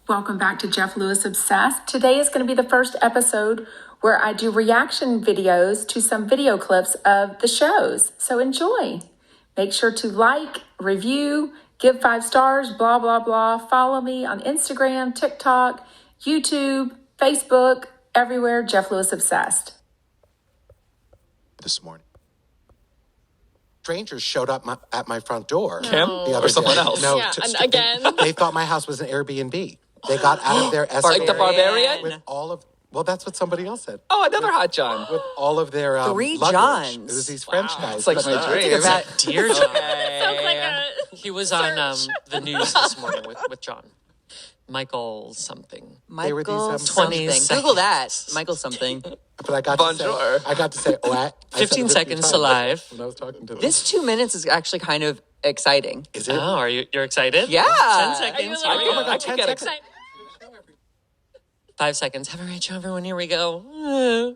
Welcome back to Jeff Lewis Obsessed. Today is going to be the first episode where I do reaction videos to some video clips of the shows. So enjoy. Make sure to like, review, give 5 stars, blah, blah, blah. Follow me on Instagram, TikTok, YouTube, Facebook, everywhere, Jeff Lewis Obsessed. This morning, strangers showed up at my front door. Kim? The other Or someone day. else? No, Yeah, and again. They thought my house was an Airbnb. They got out of their escort Like the barbarian? with all of. Well, that's what somebody else said. Oh, another hot John. With all of their Three luggage. Johns. It was these French guys. It's like But my dream. Dear John. Sounds like a He was on the news this morning with John. Michael something. They were these, Michael 20 something. Google that. Michael something. But I got Bonjour. to say, oh, I said 15 it a few seconds to times live. when I was talking to them. This 2 minutes is actually kind of exciting. Is it? Oh, are you're excited? Yeah. 10 seconds. Are you Here we like- go. Oh my God, I can 10 get seconds. excited. 5 seconds. Have a great show, everyone. Here we go.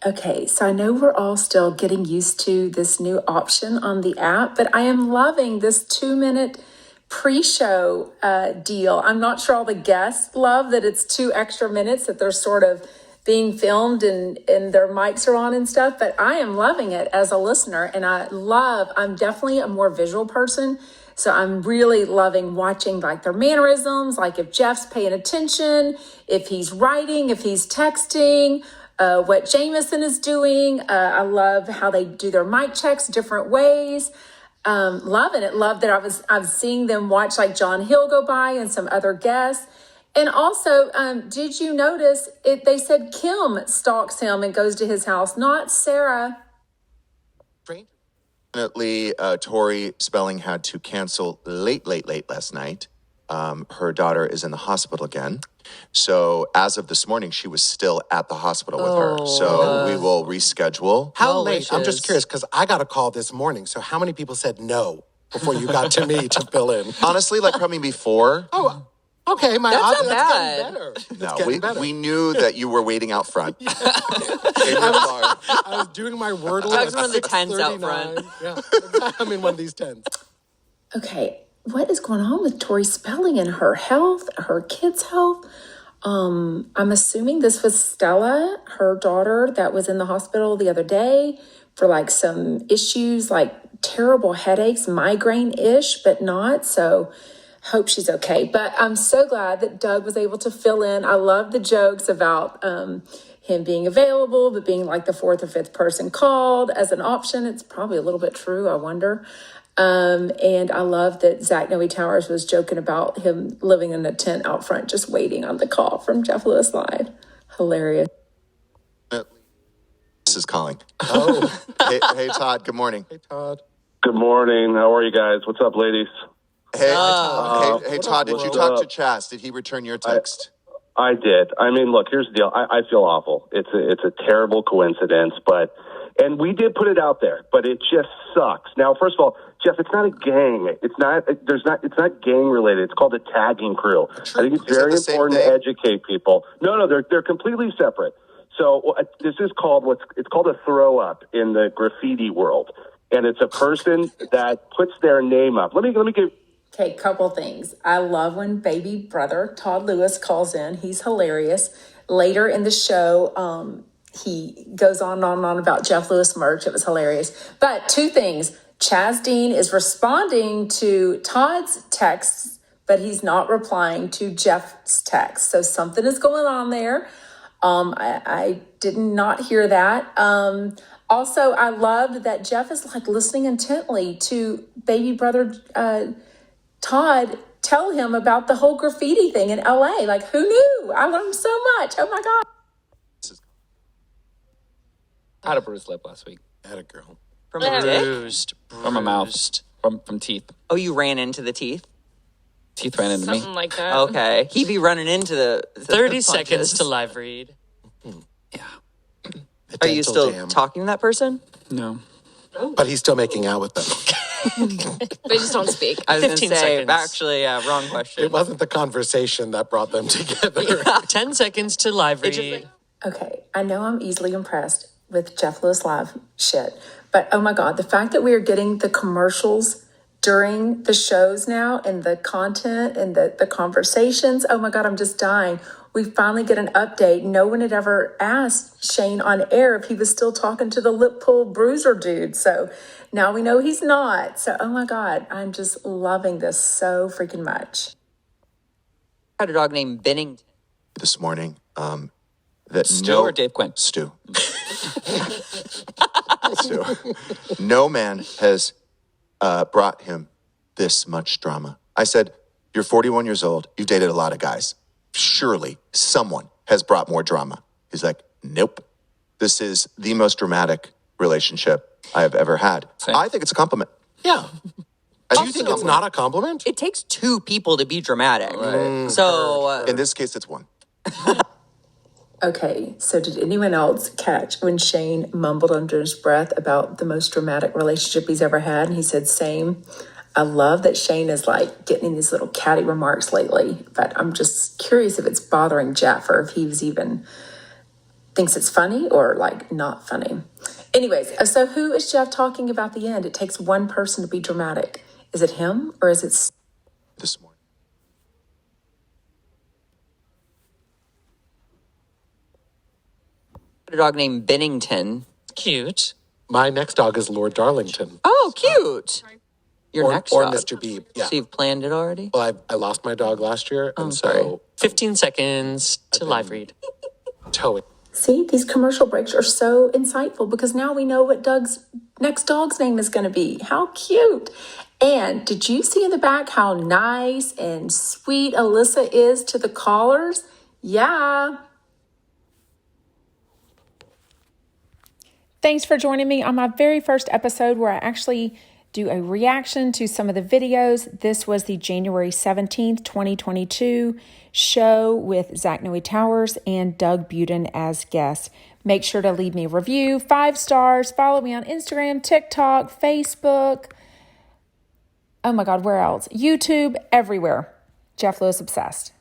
Okay, so I know we're all still getting used to this new option on the app, but I am loving this 2-minute pre-show deal. I'm not sure all the guests love that it's 2 extra minutes, that they're sort of being filmed and their mics are on and stuff, but I am loving it as a listener. And I'm definitely a more visual person. So I'm really loving watching like their mannerisms, like if Jeff's paying attention, if he's writing, if he's texting, what Jameson is doing. I love how they do their mic checks different ways. Loving it. Love that I'm seeing them watch like John Hill go by and some other guests. And also, did you notice they said Kim stalks him and goes to his house, not Sarah. Unfortunately, Tori Spelling had to cancel late last night. Her daughter is in the hospital again. So as of this morning, she was still at the hospital with her. So we will reschedule. How late? I'm just wishes. curious because I got a call this morning. So how many people said no before you got to me to fill in? Honestly, like probably before. Oh, okay. My That's odds not that's bad. getting better. It's No, getting better. we knew that you were waiting out front. In your car. I was doing my Wordle. I was at one of the tents out 6:39. Yeah, I'm in one of these tents. Okay, what is going on with Tori Spelling and her health, her kids' health? I'm assuming this was Stella, her daughter, that was in the hospital the other day for like some issues, like terrible headaches, migraine-ish, but not. So hope she's okay. But I'm so glad that Doug was able to fill in. I love the jokes about him being available, but being like the 4th or 5th person called as an option. It's probably a little bit true, I wonder. And I love that Zach Noe Towers was joking about him living in a tent out front, just waiting on the call from Jeff Lewis Live. Hilarious. This is calling. Oh, Hey, Todd. Good morning. hey, Todd. Good morning. How are you guys? What's up, ladies? Hey, What Todd. Did you up, talk to Chaz? Did he return your text? I did. I mean, look, here's the deal. I feel awful. It's a terrible coincidence, and we did put it out there, but it just sucks. Now, first of all, Jeff, it's not a gang. It's not gang related. It's called a tagging crew. I think it's Is it very the same important to thing? educate people. No, they're completely separate. So this is called it's called a throw up in the graffiti world, and it's a person that puts their name up. Let me give. Okay, couple things. I love when baby brother Todd Lewis calls in. He's hilarious. Later in the show, he goes on and on about Jeff Lewis merch. It was hilarious. But 2 things. Chaz Dean is responding to Todd's texts, but he's not replying to Jeff's text. So something is going on there. I did not hear that. Also, I loved that Jeff is like listening intently to baby brother Todd tell him about the whole graffiti thing in LA. Like, who knew? I learned so much. Oh my God. I had a bruised lip last week. I had a girl. From a dick? Bruised. From my mouth. From teeth. Oh, you ran into the teeth? Teeth ran into me. Something like that. Okay. He'd be running into the 30 the seconds punches. to live read. Yeah. The Are you dental still dam. talking to that person? No. But he's still making out with them. They just don't speak. I was going to 15 say, seconds. actually, wrong question. It wasn't the conversation that brought them together. 10 seconds to live It just, read. Okay, I know I'm easily impressed with Jeff Lewis Live shit, but oh my God, the fact that we are getting the commercials during the shows now and the content and the conversations. Oh my God, I'm just dying. We finally get an update. No one had ever asked Shane on air if he was still talking to the lip pull bruiser dude. So now we know he's not. So, oh my God, I'm just loving this so freaking much. I had a dog named Bennington. This morning, that Stu or Dave Quinn? Stu. Stu. No man has brought him this much drama. I said, you're 41 years old. You've dated a lot of guys. Surely someone has brought more drama. He's like, nope. This is the most dramatic relationship I have ever had. Same. I think it's a compliment. Yeah. I Do you think it's not a compliment? It takes two people to be dramatic. So, In this case, it's one. Okay, so did anyone else catch when Shane mumbled under his breath about the most dramatic relationship he's ever had? And he said, same. I love that Shane is like getting these little catty remarks lately, but I'm just curious if it's bothering Jeff or if he's even thinks it's funny or like not funny. Anyways, so who is Jeff talking about the end? It takes one person to be dramatic. Is it him or is it... This morning. I had a dog named Bennington. Cute. My next dog is Lord Darlington. Oh, cute. Your Or, next or dog. Mr. Beebe. Yeah. So you've planned it already? Well, I lost my dog last year, and sorry. so 15 seconds to live read. towing. See, these commercial breaks are so insightful because now we know what Doug's next dog's name is going to be. How cute. And did you see in the back how nice and sweet Alyssa is to the callers? Yeah. Thanks for joining me on my very first episode where I actually do a reaction to some of the videos. This was the January 17th, 2022 show with Zach Noe Towers and Doug Buden as guests. Make sure to leave me a review, 5 stars, follow me on Instagram, TikTok, Facebook. Oh my God, where else? YouTube, everywhere. Jeff Lewis Obsessed.